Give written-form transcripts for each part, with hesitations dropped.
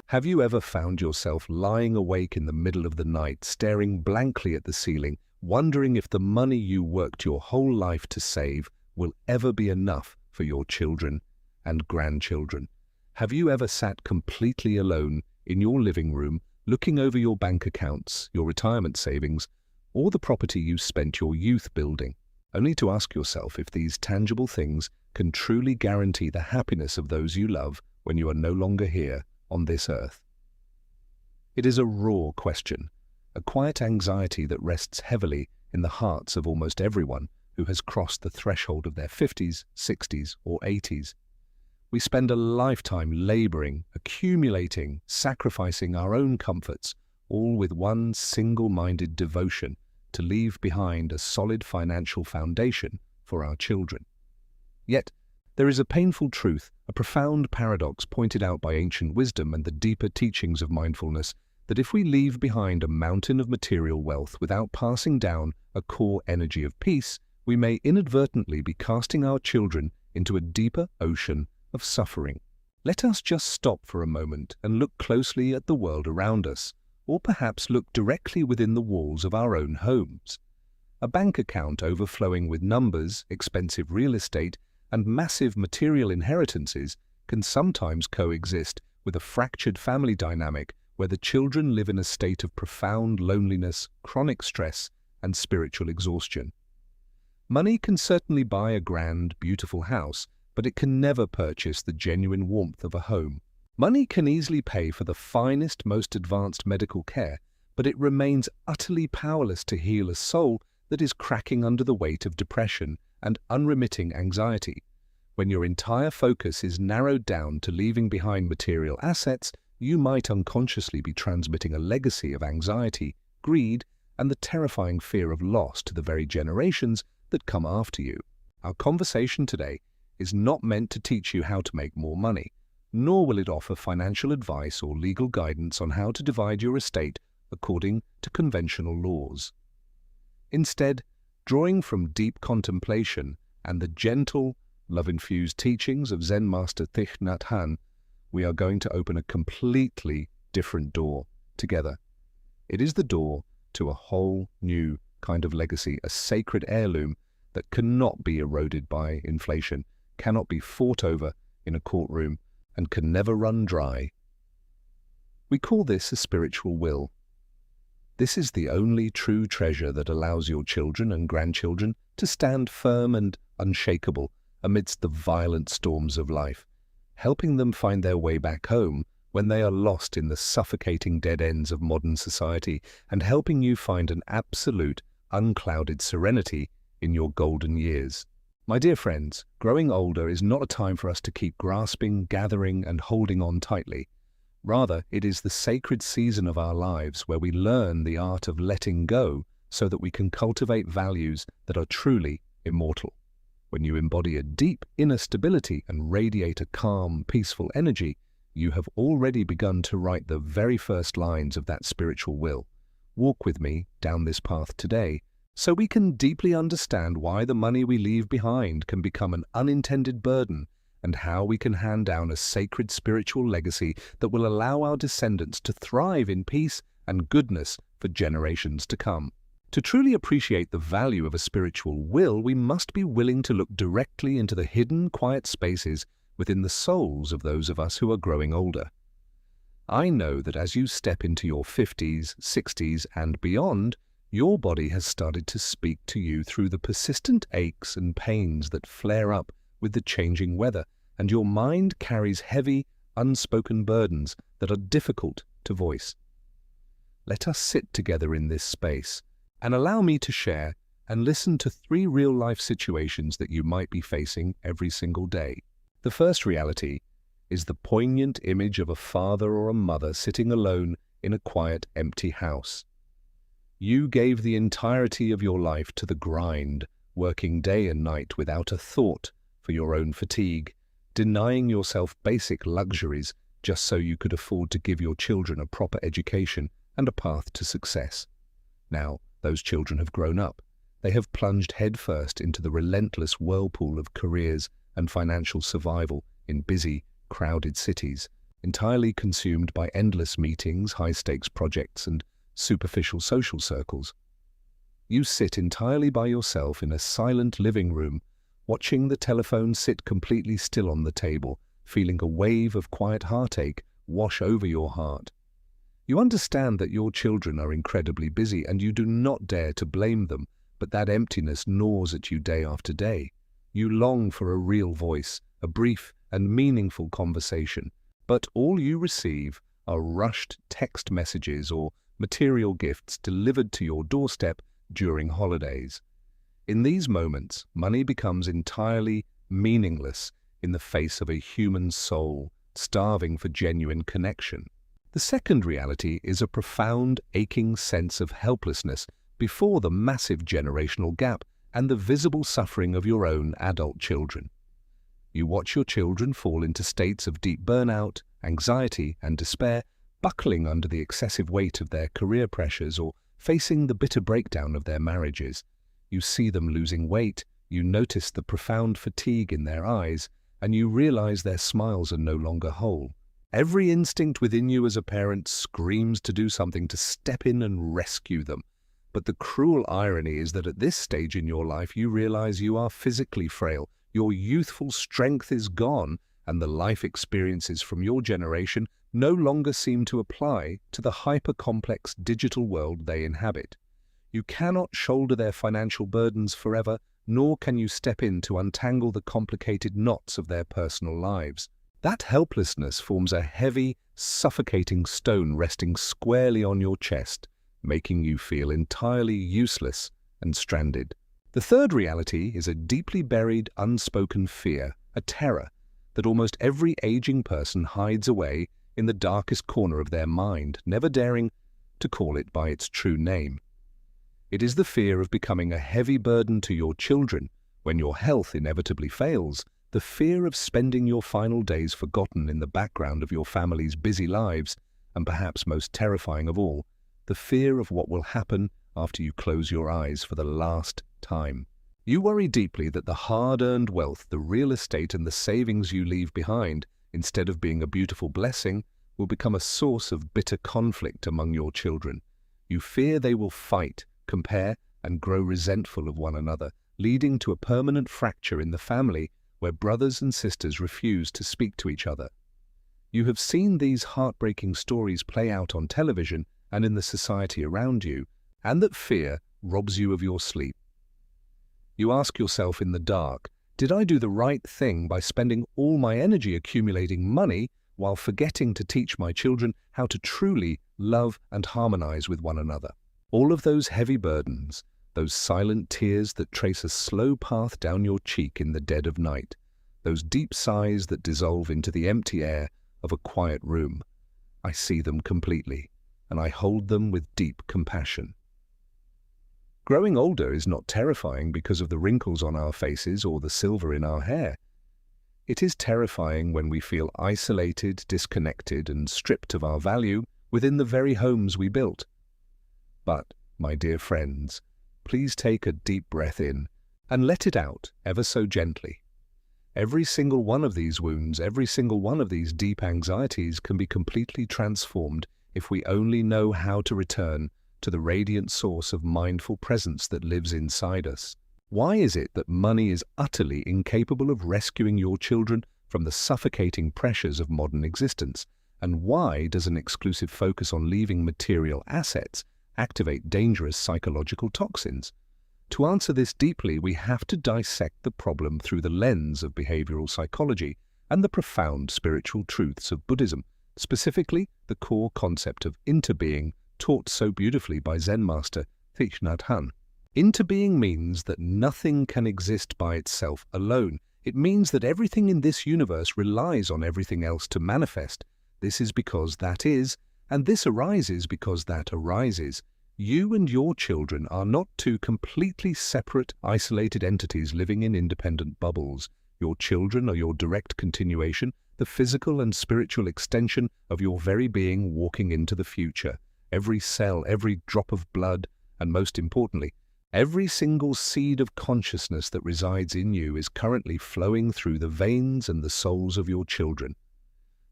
Have you ever found yourself lying awake in the middle of the night, staring blankly at the ceiling, wondering if the money you worked your whole life to save will ever be enough for your children and grandchildren? Have you ever sat completely alone in your living room, looking over your bank accounts, your retirement savings, or the property you spent your youth building, only to ask yourself if these tangible things can truly guarantee the happiness of those you love when you are no longer here on this earth? It is a raw question, a quiet anxiety that rests heavily in the hearts of almost everyone who has crossed the threshold of their 50s, 60s, or 80s. We spend a lifetime laboring, accumulating, sacrificing our own comforts, all with one single-minded devotion to leave behind a solid financial foundation for our children. Yet, there is a painful truth, a profound paradox pointed out by ancient wisdom and the deeper teachings of mindfulness, that if we leave behind a mountain of material wealth without passing down a core energy of peace, we may inadvertently be casting our children into a deeper ocean of suffering. Let us just stop for a moment and look closely at the world around us, or perhaps look directly within the walls of our own homes. A bank account overflowing with numbers, expensive real estate, and massive material inheritances can sometimes coexist with a fractured family dynamic where the children live in a state of profound loneliness, chronic stress, and spiritual exhaustion. Money can certainly buy a grand, beautiful house, but it can never purchase the genuine warmth of a home. Money can easily pay for the finest, most advanced medical care, but it remains utterly powerless to heal a soul that is cracking under the weight of depression and unremitting anxiety. When your entire focus is narrowed down to leaving behind material assets, you might unconsciously be transmitting a legacy of anxiety, greed, and the terrifying fear of loss to the very generations that come after you. Our conversation today is not meant to teach you how to make more money, nor will it offer financial advice or legal guidance on how to divide your estate according to conventional laws. Instead, drawing from deep contemplation and the gentle, love-infused teachings of Zen master Thich Nhat Hanh, we are going to open a completely different door together. It is the door to a whole new kind of legacy, a sacred heirloom that cannot be eroded by inflation, cannot be fought over in a courtroom, and can never run dry. We call this a spiritual will. This is the only true treasure that allows your children and grandchildren to stand firm and unshakable amidst the violent storms of life, helping them find their way back home when they are lost in the suffocating dead ends of modern society, and helping you find an absolute, unclouded serenity in your golden years. My dear friends, growing older is not a time for us to keep grasping, gathering, and holding on tightly. Rather, it is the sacred season of our lives where we learn the art of letting go so that we can cultivate values that are truly immortal. When you embody a deep inner stability and radiate a calm, peaceful energy, you have already begun to write the very first lines of that spiritual will. Walk with me down this path today, so we can deeply understand why the money we leave behind can become an unintended burden, and how we can hand down a sacred spiritual legacy that will allow our descendants to thrive in peace and goodness for generations to come. To truly appreciate the value of a spiritual will, we must be willing to look directly into the hidden, quiet spaces within the souls of those of us who are growing older. I know that as you step into your 50s, 60s, and beyond, your body has started to speak to you through the persistent aches and pains that flare up with the changing weather, and your mind carries heavy, unspoken burdens that are difficult to voice. Let us sit together in this space, and allow me to share and listen to 3 real-life situations that you might be facing every single day. The first reality is the poignant image of a father or a mother sitting alone in a quiet, empty house. You gave the entirety of your life to the grind, working day and night without a thought for your own fatigue, denying yourself basic luxuries just so you could afford to give your children a proper education and a path to success. Now, those children have grown up. They have plunged headfirst into the relentless whirlpool of careers and financial survival in busy, crowded cities, entirely consumed by endless meetings, high-stakes projects, and superficial social circles. You sit entirely by yourself in a silent living room, watching the telephone sit completely still on the table, feeling a wave of quiet heartache wash over your heart. You understand that your children are incredibly busy and you do not dare to blame them, but that emptiness gnaws at you day after day. You long for a real voice, a brief and meaningful conversation, but all you receive are rushed text messages or material gifts delivered to your doorstep during holidays. In these moments, money becomes entirely meaningless in the face of a human soul starving for genuine connection. The second reality is a profound, aching sense of helplessness before the massive generational gap and the visible suffering of your own adult children. You watch your children fall into states of deep burnout, anxiety, and despair, buckling under the excessive weight of their career pressures or facing the bitter breakdown of their marriages. You see them losing weight, you notice the profound fatigue in their eyes, and you realize their smiles are no longer whole. Every instinct within you as a parent screams to do something to step in and rescue them. But the cruel irony is that at this stage in your life you realize you are physically frail, your youthful strength is gone, and the life experiences from your generation no longer seem to apply to the hyper-complex digital world they inhabit. You cannot shoulder their financial burdens forever, nor can you step in to untangle the complicated knots of their personal lives. That helplessness forms a heavy, suffocating stone resting squarely on your chest, making you feel entirely useless and stranded. The third reality is a deeply buried, unspoken fear, a terror that almost every aging person hides away in the darkest corner of their mind, never daring to call it by its true name. It is the fear of becoming a heavy burden to your children when your health inevitably fails, the fear of spending your final days forgotten in the background of your family's busy lives, and perhaps most terrifying of all, the fear of what will happen after you close your eyes for the last time. You worry deeply that the hard-earned wealth, the real estate and the savings you leave behind, instead of being a beautiful blessing, will become a source of bitter conflict among your children. You fear they will fight, compare, and grow resentful of one another, leading to a permanent fracture in the family where brothers and sisters refuse to speak to each other. You have seen these heartbreaking stories play out on television and in the society around you, and that fear robs you of your sleep. You ask yourself in the dark, did I do the right thing by spending all my energy accumulating money while forgetting to teach my children how to truly love and harmonize with one another? All of those heavy burdens, those silent tears that trace a slow path down your cheek in the dead of night, those deep sighs that dissolve into the empty air of a quiet room, I see them completely, and I hold them with deep compassion. Growing older is not terrifying because of the wrinkles on our faces or the silver in our hair. It is terrifying when we feel isolated, disconnected, and stripped of our value within the very homes we built. But, my dear friends, please take a deep breath in and let it out ever so gently. Every single one of these wounds, every single one of these deep anxieties can be completely transformed if we only know how to return to the radiant source of mindful presence that lives inside us. Why is it that money is utterly incapable of rescuing your children from the suffocating pressures of modern existence? And why does an exclusive focus on leaving material assets activate dangerous psychological toxins? To answer this deeply, we have to dissect the problem through the lens of behavioral psychology and the profound spiritual truths of Buddhism, specifically the core concept of interbeing, taught so beautifully by Zen master Thich Nhat Hanh. Interbeing means that nothing can exist by itself alone. It means that everything in this universe relies on everything else to manifest. This is because that is, and this arises because that arises. You and your children are not two completely separate, isolated entities living in independent bubbles. Your children are your direct continuation, the physical and spiritual extension of your very being walking into the future. Every cell, every drop of blood, and most importantly, every single seed of consciousness that resides in you is currently flowing through the veins and the souls of your children.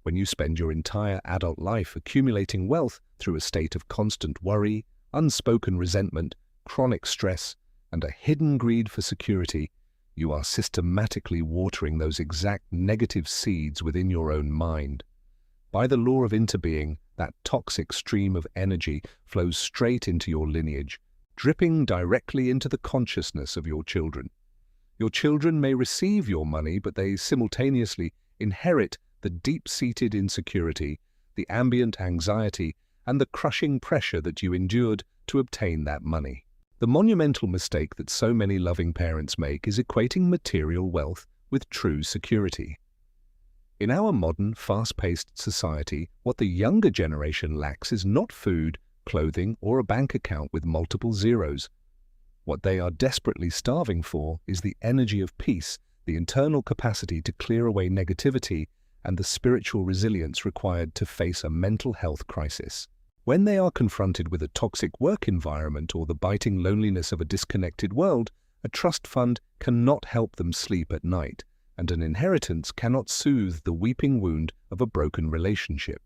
when you spend your entire adult life accumulating wealth through a state of constant worry, unspoken resentment, chronic stress, and a hidden greed for security, you are systematically watering those exact negative seeds within your own mind. By the law of interbeing, that toxic stream of energy flows straight into your lineage, dripping directly into the consciousness of your children. Your children may receive your money, but they simultaneously inherit the deep-seated insecurity, the ambient anxiety, and the crushing pressure that you endured to obtain that money. The monumental mistake that so many loving parents make is equating material wealth with true security. In our modern, fast-paced society, what the younger generation lacks is not food, clothing, or a bank account with multiple zeros. What they are desperately starving for is the energy of peace, the internal capacity to clear away negativity, and the spiritual resilience required to face a mental health crisis. When they are confronted with a toxic work environment or the biting loneliness of a disconnected world, a trust fund cannot help them sleep at night, and an inheritance cannot soothe the weeping wound of a broken relationship.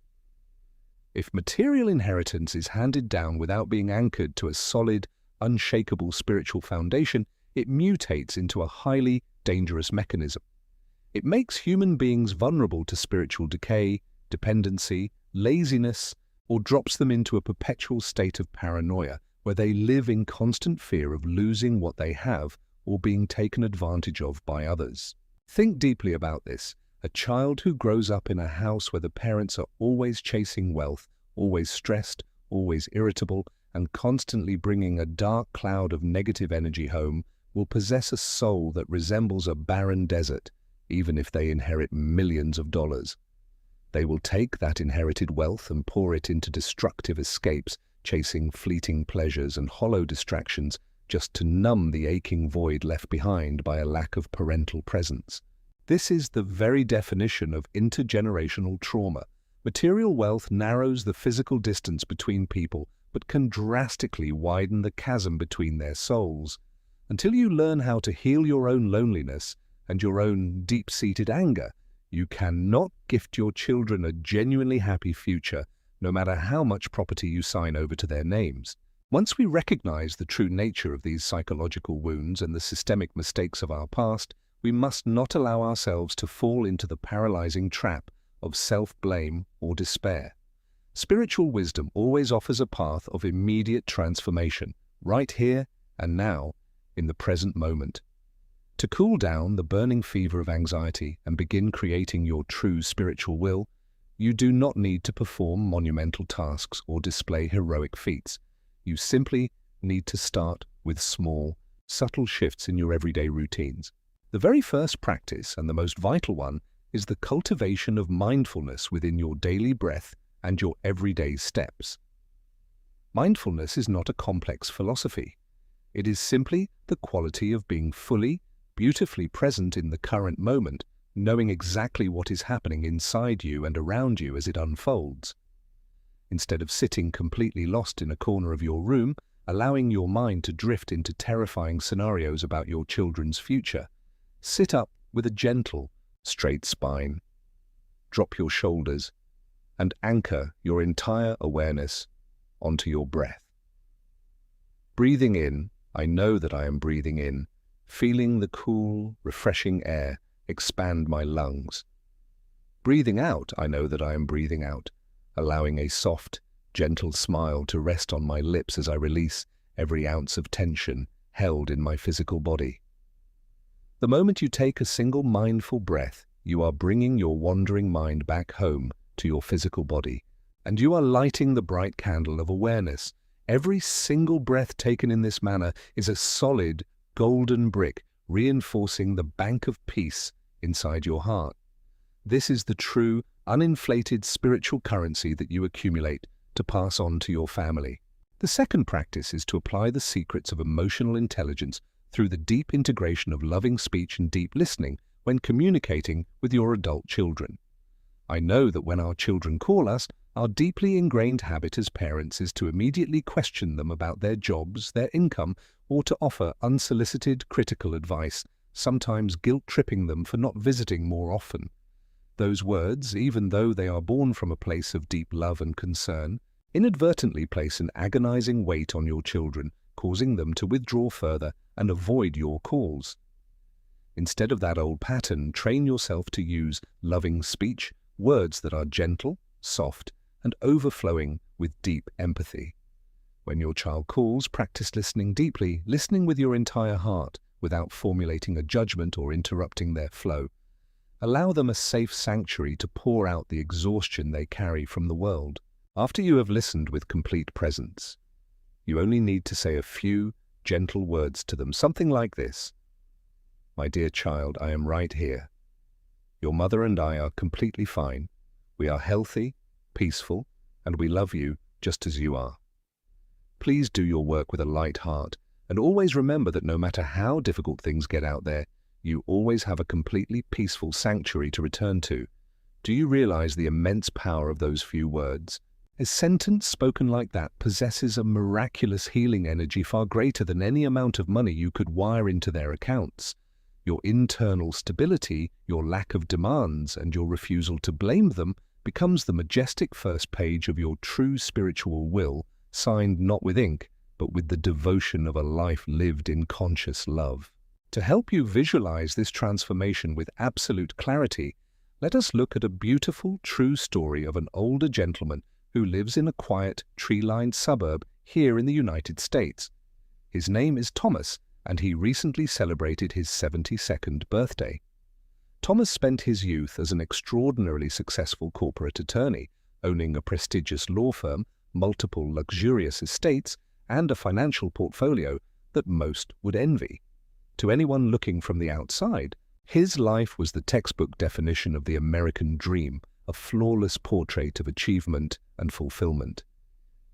If material inheritance is handed down without being anchored to a solid, unshakable spiritual foundation, it mutates into a highly dangerous mechanism. It makes human beings vulnerable to spiritual decay, dependency, laziness, or drops them into a perpetual state of paranoia where they live in constant fear of losing what they have or being taken advantage of by others. Think deeply about this. A child who grows up in a house where the parents are always chasing wealth, always stressed, always irritable, and constantly bringing a dark cloud of negative energy home will possess a soul that resembles a barren desert, even if they inherit millions of dollars. They will take that inherited wealth and pour it into destructive escapes, chasing fleeting pleasures and hollow distractions just to numb the aching void left behind by a lack of parental presence. This is the very definition of intergenerational trauma. Material wealth narrows the physical distance between people, but can drastically widen the chasm between their souls. Until you learn how to heal your own loneliness and your own deep-seated anger, you cannot gift your children a genuinely happy future, no matter how much property you sign over to their names. Once we recognize the true nature of these psychological wounds and the systemic mistakes of our past, we must not allow ourselves to fall into the paralyzing trap of self-blame or despair. Spiritual wisdom always offers a path of immediate transformation, right here and now, in the present moment. To cool down the burning fever of anxiety and begin creating your true spiritual will, you do not need to perform monumental tasks or display heroic feats. You simply need to start with small, subtle shifts in your everyday routines. The very first practice, and the most vital one, is the cultivation of mindfulness within your daily breath and your everyday steps. Mindfulness is not a complex philosophy. It is simply the quality of being fully, beautifully present in the current moment, knowing exactly what is happening inside you and around you as it unfolds. Instead of sitting completely lost in a corner of your room, allowing your mind to drift into terrifying scenarios about your children's future, sit up with a gentle, straight spine. Drop your shoulders and anchor your entire awareness onto your breath. Breathing in, I know that I am breathing in, feeling the cool, refreshing air expand my lungs. Breathing out, I know that I am breathing out, allowing a soft, gentle smile to rest on my lips as I release every ounce of tension held in my physical body. The moment you take a single mindful breath, you are bringing your wandering mind back home to your physical body, and you are lighting the bright candle of awareness. Every single breath taken in this manner is a solid, golden brick reinforcing the bank of peace inside your heart. This is the true, uninflated spiritual currency that you accumulate to pass on to your family. The second practice is to apply the secrets of emotional intelligence through the deep integration of loving speech and deep listening when communicating with your adult children. I know that when our children call us, our deeply ingrained habit as parents is to immediately question them about their jobs, their income, or to offer unsolicited critical advice, sometimes guilt-tripping them for not visiting more often. Those words, even though they are born from a place of deep love and concern, inadvertently place an agonizing weight on your children, causing them to withdraw further and avoid your calls. Instead of that old pattern, train yourself to use loving speech, words that are gentle, soft, and overflowing with deep empathy. When your child calls, practice listening deeply, listening with your entire heart, without formulating a judgment or interrupting their flow. Allow them a safe sanctuary to pour out the exhaustion they carry from the world. After you have listened with complete presence, you only need to say a few gentle words to them, something like this: "My dear child, I am right here. Your mother and I are completely fine. We are healthy, peaceful, and we love you just as you are. Please do your work with a light heart, and always remember that no matter how difficult things get out there, you always have a completely peaceful sanctuary to return to." Do you realize the immense power of those few words? A sentence spoken like that possesses a miraculous healing energy far greater than any amount of money you could wire into their accounts. Your internal stability, your lack of demands, and your refusal to blame them becomes the majestic first page of your true spiritual will, signed not with ink, but with the devotion of a life lived in conscious love. To help you visualize this transformation with absolute clarity, let us look at a beautiful, true story of an older gentleman who lives in a quiet, tree-lined suburb here in the United States. His name is Thomas, and he recently celebrated his 72nd birthday. Thomas spent his youth as an extraordinarily successful corporate attorney, owning a prestigious law firm, multiple luxurious estates, and a financial portfolio that most would envy. To anyone looking from the outside, his life was the textbook definition of the American dream, a flawless portrait of achievement and fulfillment.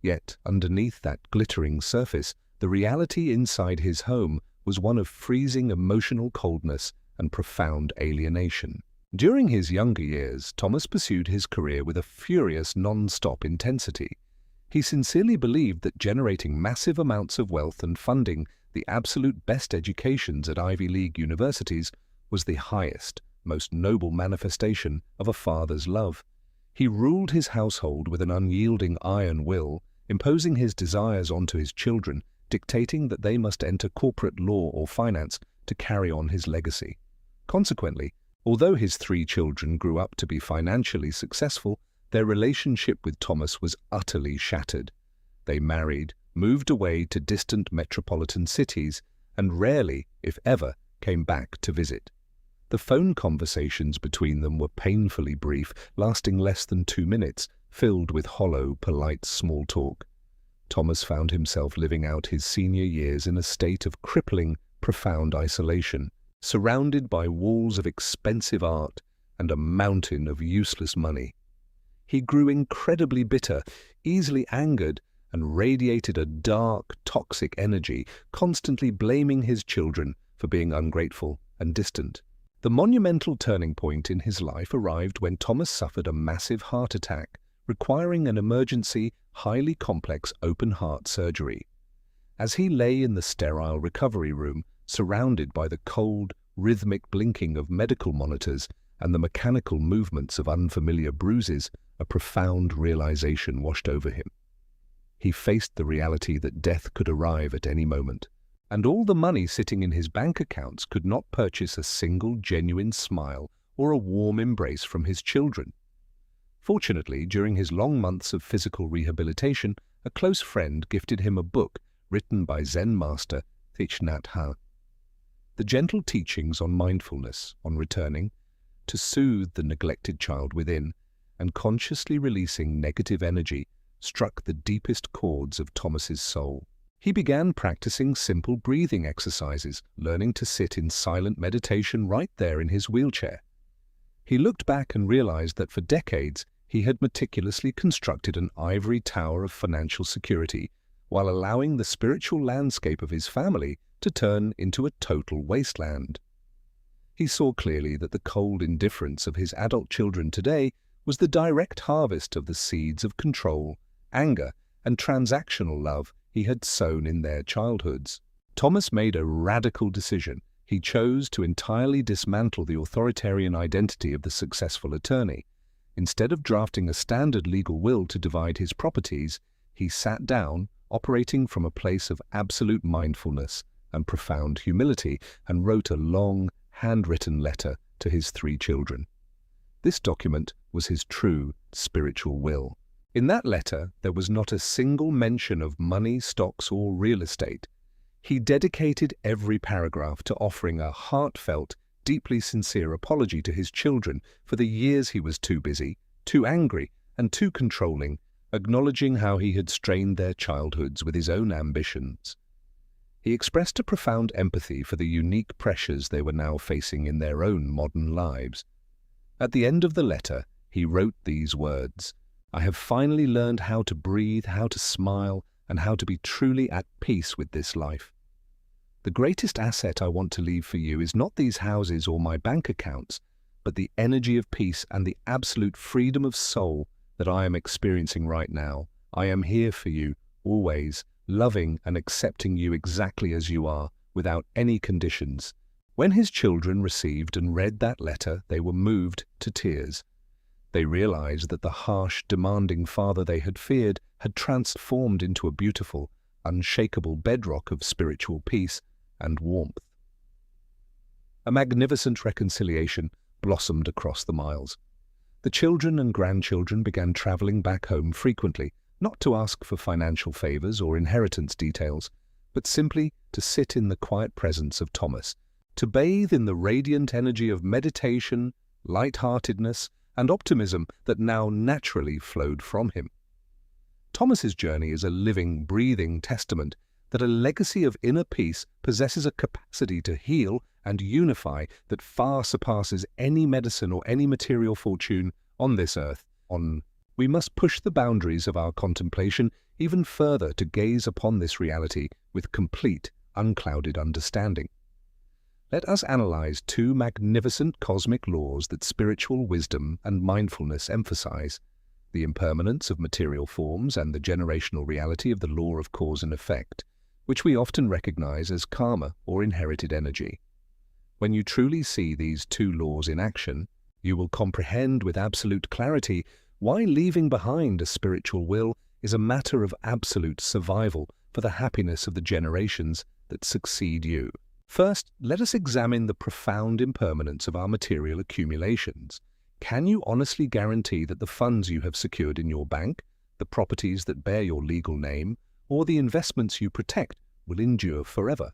Yet, underneath that glittering surface, the reality inside his home was one of freezing emotional coldness and profound alienation. During his younger years, Thomas pursued his career with a furious non-stop intensity. He sincerely believed that generating massive amounts of wealth and funding the absolute best educations at Ivy League universities was the highest, most noble manifestation of a father's love. He ruled his household with an unyielding iron will, imposing his desires onto his children, dictating that they must enter corporate law or finance to carry on his legacy. Consequently, although his 3 children grew up to be financially successful, their relationship with Thomas was utterly shattered. They married, moved away to distant metropolitan cities, and rarely, if ever, came back to visit. The phone conversations between them were painfully brief, lasting less than 2 minutes, filled with hollow, polite small talk. Thomas found himself living out his senior years in a state of crippling, profound isolation, surrounded by walls of expensive art and a mountain of useless money. He grew incredibly bitter, easily angered, and radiated a dark, toxic energy, constantly blaming his children for being ungrateful and distant. The monumental turning point in his life arrived when Thomas suffered a massive heart attack, requiring an emergency, highly complex open-heart surgery. As he lay in the sterile recovery room, surrounded by the cold, rhythmic blinking of medical monitors and the mechanical movements of unfamiliar bruises, a profound realization washed over him. He faced the reality that death could arrive at any moment, and all the money sitting in his bank accounts could not purchase a single genuine smile or a warm embrace from his children. Fortunately, during his long months of physical rehabilitation, a close friend gifted him a book written by Zen master Thich Nhat Hanh. The gentle teachings on mindfulness, on returning, to soothe the neglected child within, and consciously releasing negative energy, struck the deepest chords of Thomas's soul. He began practicing simple breathing exercises, learning to sit in silent meditation right there in his wheelchair. He looked back and realized that for decades he had meticulously constructed an ivory tower of financial security, while allowing the spiritual landscape of his family to turn into a total wasteland. He saw clearly that the cold indifference of his adult children today was the direct harvest of the seeds of control, anger, and transactional love he had sown in their childhoods. Thomas made a radical decision. he chose to entirely dismantle the authoritarian identity of the successful attorney. Instead of drafting a standard legal will to divide his properties, he sat down, operating from a place of absolute mindfulness and profound humility, and wrote a long, handwritten letter to his 3 children. This document was his true spiritual will. In that letter, there was not a single mention of money, stocks, or real estate. He dedicated every paragraph to offering a heartfelt, deeply sincere apology to his children for the years he was too busy, too angry, and too controlling, acknowledging how he had strained their childhoods with his own ambitions. He expressed a profound empathy for the unique pressures they were now facing in their own modern lives. At the end of the letter, he wrote these words: "I have finally learned how to breathe, how to smile, and how to be truly at peace with this life. The greatest asset I want to leave for you is not these houses or my bank accounts, but the energy of peace and the absolute freedom of soul that I am experiencing right now. I am here for you, always, loving and accepting you exactly as you are, without any conditions." When his children received and read that letter, they were moved to tears. They realized that the harsh, demanding father they had feared had transformed into a beautiful, unshakable bedrock of spiritual peace and warmth. A magnificent reconciliation blossomed across the miles. The children and grandchildren began traveling back home frequently, not to ask for financial favors or inheritance details, but simply to sit in the quiet presence of Thomas, to bathe in the radiant energy of meditation, light-heartedness, and optimism that now naturally flowed from him. Thomas's journey is a living, breathing testament that a legacy of inner peace possesses a capacity to heal and unify that far surpasses any medicine or any material fortune on this earth. We must push the boundaries of our contemplation even further to gaze upon this reality with complete, unclouded understanding. Let us analyze 2 magnificent cosmic laws that spiritual wisdom and mindfulness emphasize: the impermanence of material forms and the generational reality of the law of cause and effect, which we often recognize as karma or inherited energy. When you truly see these 2 laws in action, you will comprehend with absolute clarity why leaving behind a spiritual will is a matter of absolute survival for the happiness of the generations that succeed you. First, let us examine the profound impermanence of our material accumulations. Can you honestly guarantee that the funds you have secured in your bank, the properties that bear your legal name, or the investments you protect will endure forever?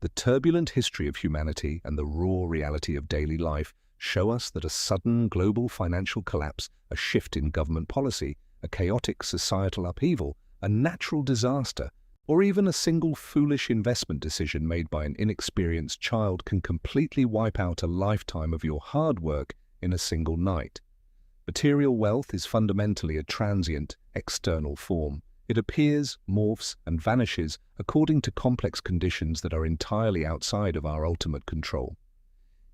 The turbulent history of humanity and the raw reality of daily life show us that a sudden global financial collapse, a shift in government policy, a chaotic societal upheaval, a natural disaster, or even a single foolish investment decision made by an inexperienced child can completely wipe out a lifetime of your hard work in a single night. Material wealth is fundamentally a transient, external form. It appears, morphs, and vanishes according to complex conditions that are entirely outside of our ultimate control.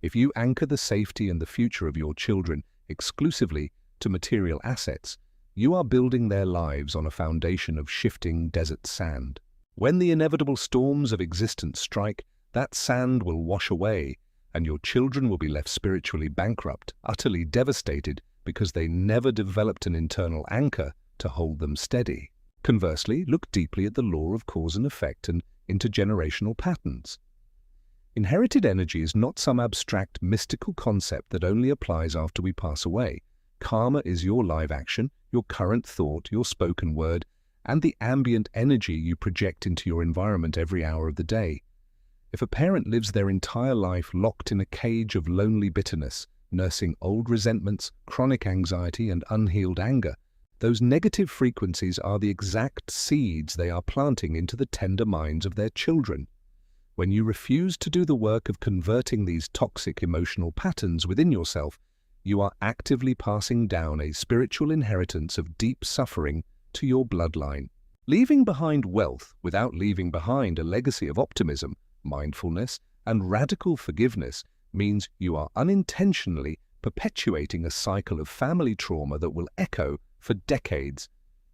If you anchor the safety and the future of your children exclusively to material assets, you are building their lives on a foundation of shifting desert sand. When the inevitable storms of existence strike, that sand will wash away, and your children will be left spiritually bankrupt, utterly devastated, because they never developed an internal anchor to hold them steady. Conversely, look deeply at the law of cause and effect and intergenerational patterns. Inherited energy is not some abstract, mystical concept that only applies after we pass away. Karma is your live action, your current thought, your spoken word, and the ambient energy you project into your environment every hour of the day. If a parent lives their entire life locked in a cage of lonely bitterness, nursing old resentments, chronic anxiety, and unhealed anger, those negative frequencies are the exact seeds they are planting into the tender minds of their children. When you refuse to do the work of converting these toxic emotional patterns within yourself, you are actively passing down a spiritual inheritance of deep suffering to your bloodline. Leaving behind wealth without leaving behind a legacy of optimism, mindfulness, and radical forgiveness means you are unintentionally perpetuating a cycle of family trauma that will echo for decades.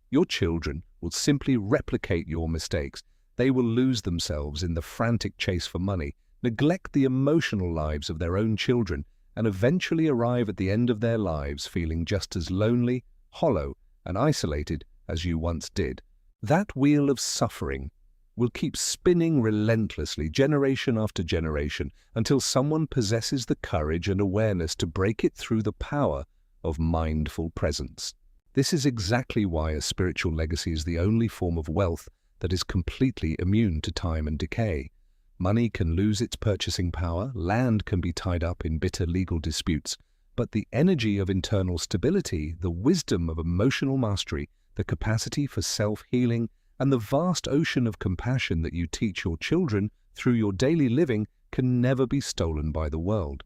Your children will simply replicate your mistakes. They will lose themselves in the frantic chase for money, neglect the emotional lives of their own children, and eventually arrive at the end of their lives feeling just as lonely, hollow, and isolated as you once did. That wheel of suffering will keep spinning relentlessly, generation after generation, until someone possesses the courage and awareness to break it through the power of mindful presence. This is exactly why a spiritual legacy is the only form of wealth that is completely immune to time and decay. Money can lose its purchasing power, land can be tied up in bitter legal disputes, but the energy of internal stability, the wisdom of emotional mastery, the capacity for self-healing, and the vast ocean of compassion that you teach your children through your daily living can never be stolen by the world.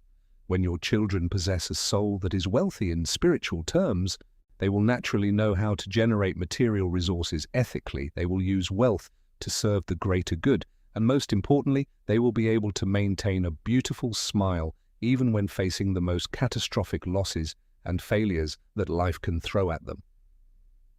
When your children possess a soul that is wealthy in spiritual terms, they will naturally know how to generate material resources ethically. They will use wealth to serve the greater good, and most importantly, they will be able to maintain a beautiful smile even when facing the most catastrophic losses and failures that life can throw at them.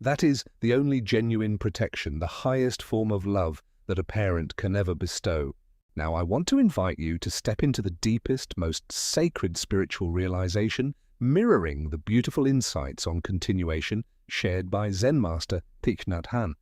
That is the only genuine protection, the highest form of love that a parent can ever bestow. Now, I want to invite you to step into the deepest, most sacred spiritual realization, mirroring the beautiful insights on continuation shared by Zen master Thich Nhat Hanh.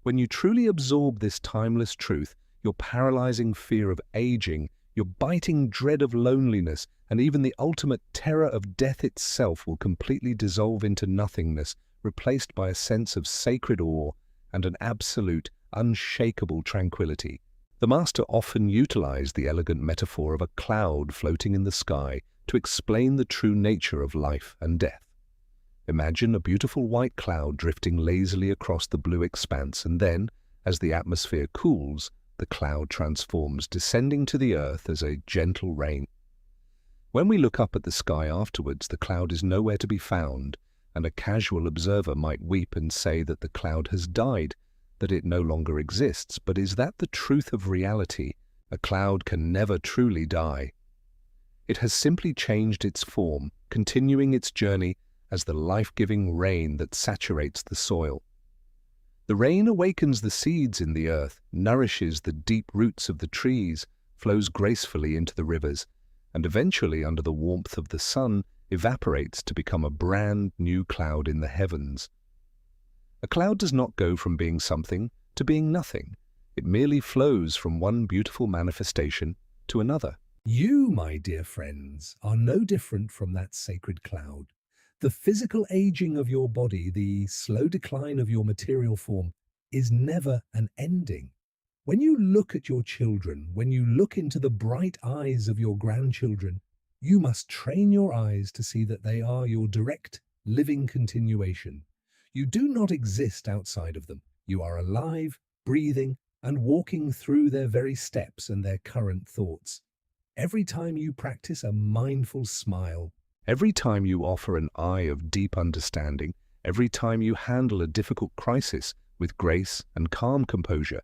When you truly absorb this timeless truth, your paralyzing fear of aging, your biting dread of loneliness, and even the ultimate terror of death itself will completely dissolve into nothingness, replaced by a sense of sacred awe and an absolute, unshakable tranquility. The master often utilized the elegant metaphor of a cloud floating in the sky to explain the true nature of life and death. Imagine a beautiful white cloud drifting lazily across the blue expanse, and then, as the atmosphere cools, the cloud transforms, descending to the earth as a gentle rain. When we look up at the sky afterwards, the cloud is nowhere to be found, and a casual observer might weep and say that the cloud has died, that it no longer exists. But is that the truth of reality? A cloud can never truly die. It has simply changed its form, continuing its journey as the life-giving rain that saturates the soil. The rain awakens the seeds in the earth, nourishes the deep roots of the trees, flows gracefully into the rivers, and eventually, under the warmth of the sun, evaporates to become a brand new cloud in the heavens. A cloud does not go from being something to being nothing. It merely flows from one beautiful manifestation to another. You, my dear friends, are no different from that sacred cloud. The physical aging of your body, the slow decline of your material form, is never an ending. When you look at your children, when you look into the bright eyes of your grandchildren, you must train your eyes to see that they are your direct, living continuation. You do not exist outside of them. You are alive, breathing, and walking through their very steps and their current thoughts. Every time you practice a mindful smile, Every time you offer an eye of deep understanding, every time you handle a difficult crisis with grace and calm composure,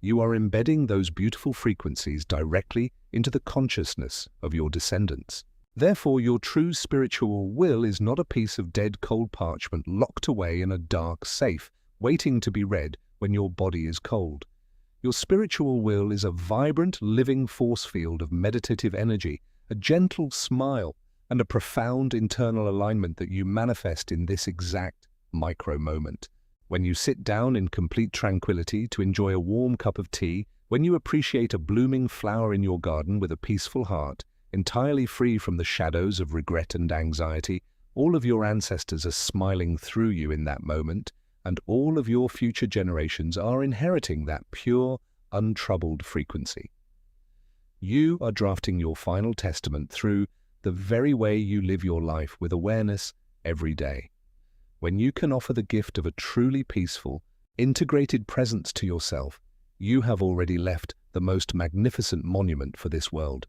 you are embedding those beautiful frequencies directly into the consciousness of your descendants. Therefore, your true spiritual will is not a piece of dead cold parchment locked away in a dark safe, waiting to be read when your body is cold. Your spiritual will is a vibrant, living force field of meditative energy, a gentle smile, and a profound internal alignment that you manifest in this exact micro-moment. When you sit down in complete tranquility to enjoy a warm cup of tea, when you appreciate a blooming flower in your garden with a peaceful heart, entirely free from the shadows of regret and anxiety, all of your ancestors are smiling through you in that moment, and all of your future generations are inheriting that pure, untroubled frequency. You are drafting your final testament through the very way you live your life with awareness every day. When you can offer the gift of a truly peaceful, integrated presence to yourself, you have already left the most magnificent monument for this world.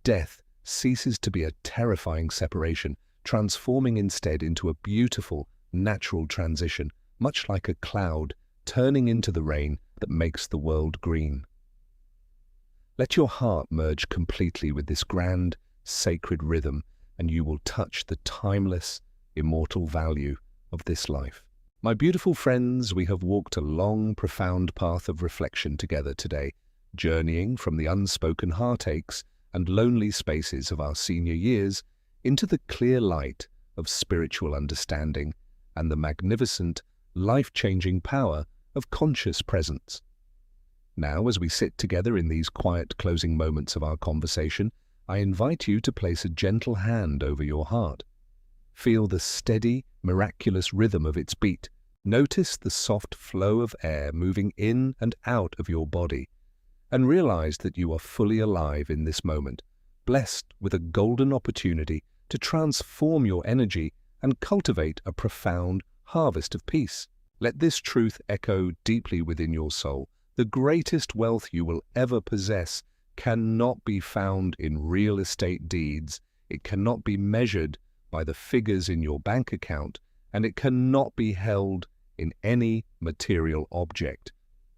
Death ceases to be a terrifying separation, transforming instead into a beautiful, natural transition, much like a cloud turning into the rain that makes the world green. Let your heart merge completely with this grand, sacred rhythm, and you will touch the timeless, immortal value of this life. My beautiful friends, we have walked a long, profound path of reflection together today, journeying from the unspoken heartaches and lonely spaces of our senior years into the clear light of spiritual understanding and the magnificent, life-changing power of conscious presence. Now, as we sit together in these quiet closing moments of our conversation, I invite you to place a gentle hand over your heart. Feel the steady, miraculous rhythm of its beat. Notice the soft flow of air moving in and out of your body, and realize that you are fully alive in this moment, blessed with a golden opportunity to transform your energy and cultivate a profound harvest of peace. Let this truth echo deeply within your soul. The greatest wealth you will ever possess cannot be found in real estate deeds. It cannot be measured by the figures in your bank account, and it cannot be held in any material object.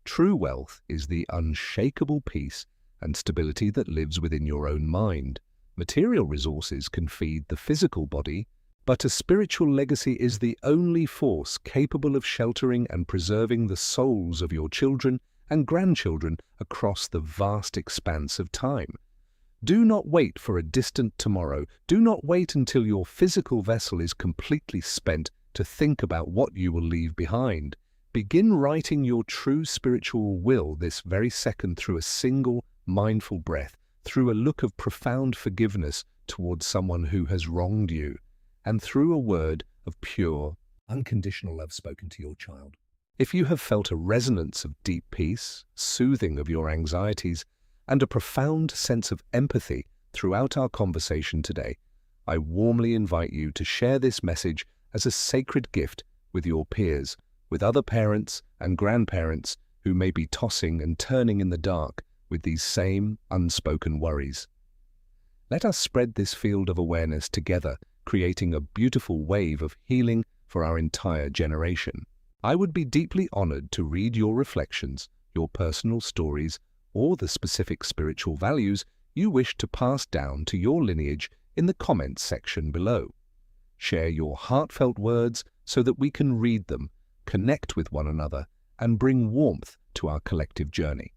True wealth is the unshakable peace and stability that lives within your own mind. Material resources can feed the physical body, but a spiritual legacy is the only force capable of sheltering and preserving the souls of your children and grandchildren across the vast expanse of time. Do not wait for a distant tomorrow. Do not wait until your physical vessel is completely spent to think about what you will leave behind. Begin writing your true spiritual will this very second through a single mindful breath, through a look of profound forgiveness towards someone who has wronged you, and through a word of pure, unconditional love spoken to your child. If you have felt a resonance of deep peace, soothing of your anxieties, and a profound sense of empathy throughout our conversation today, I warmly invite you to share this message as a sacred gift with your peers, with other parents and grandparents who may be tossing and turning in the dark with these same unspoken worries. Let us spread this field of awareness together, creating a beautiful wave of healing for our entire generation. I would be deeply honored to read your reflections, your personal stories, or the specific spiritual values you wish to pass down to your lineage in the comments section below. Share your heartfelt words so that we can read them, connect with one another, and bring warmth to our collective journey.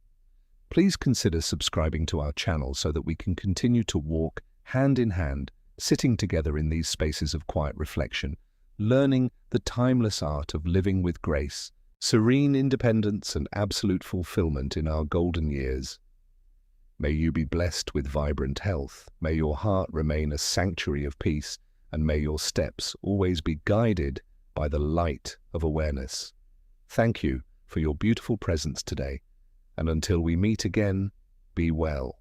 Please consider subscribing to our channel so that we can continue to walk hand in hand, sitting together in these spaces of quiet reflection, learning the timeless art of living with grace, serene independence, and absolute fulfillment in our golden years. May you be blessed with vibrant health. May your heart remain a sanctuary of peace, and may your steps always be guided by the light of awareness. Thank you for your beautiful presence today, and until we meet again, be well.